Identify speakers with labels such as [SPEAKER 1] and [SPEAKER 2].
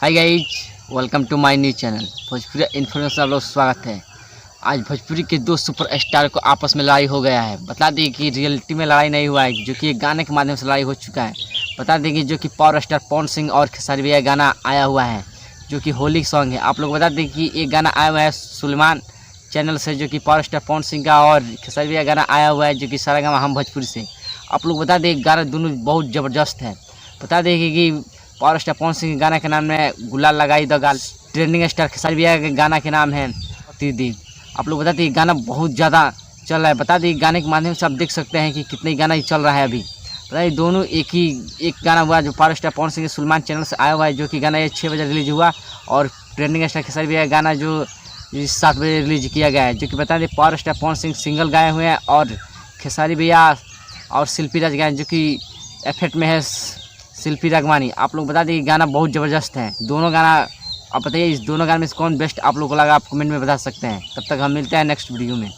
[SPEAKER 1] Hi guys, welcome to my new channel Bhojpuri information. आप लोग स्वागत है। आज भोजपुरी के दो सुपर स्टार को आपस में लड़ाई हो गया है। बता दें कि रियलिटी में लड़ाई नहीं हुआ है, जो कि एक गाने के माध्यम से लड़ाई हो चुका है। बता दें कि जो कि पावर स्टार पवन सिंह और खेसारी भैया गाना आया हुआ है, जो कि होली सॉन्ग है। आप लोग बता दें कि एक गाना आया हुआ है सुलेमान चैनल से, जो कि पावर स्टार पवन सिंह का, और खेसारी भैया गाना आया हुआ है जो कि सारेगामा हम भोजपुरी से। आप लोग बता दें गाना दोनों बहुत ज़बरदस्त है। बता दें कि पावर स्टार पवन सिंह के गाना के नाम है गुलाल लगाई द गाल। ट्रेंडिंग स्टार खेसारी भैया के गाना के नाम है दीदी। आप लोग बताते हैं गाना बहुत ज़्यादा चल रहा है। बता दें गाने के माध्यम से आप देख सकते हैं कि कितने गाना ही चल रहा है अभी। बताइए दोनों एक गाना हुआ जो पावर स्टार पवन सिंह के सुलेमान चैनल से आया हुआ है, जो कि गाना ये 6 बजे रिलीज हुआ, और ट्रेंडिंग स्टार खेसारी भैया का गाना जो 7 बजे रिलीज किया गया है। जो कि बता दें power star Pawan Singh single गाए हुए हैं और खेसारी भैया और शिल्पी राज गाए, जो कि एफेक्ट में है शिल्पी रागवानी। आप लोग बता दें गाना बहुत ज़बरदस्त है दोनों गाना। आप बताइए इस दोनों गाने में से कौन बेस्ट आप लोग को लगा, आप कमेंट में बता सकते हैं। तब तक हम मिलते हैं नेक्स्ट वीडियो में।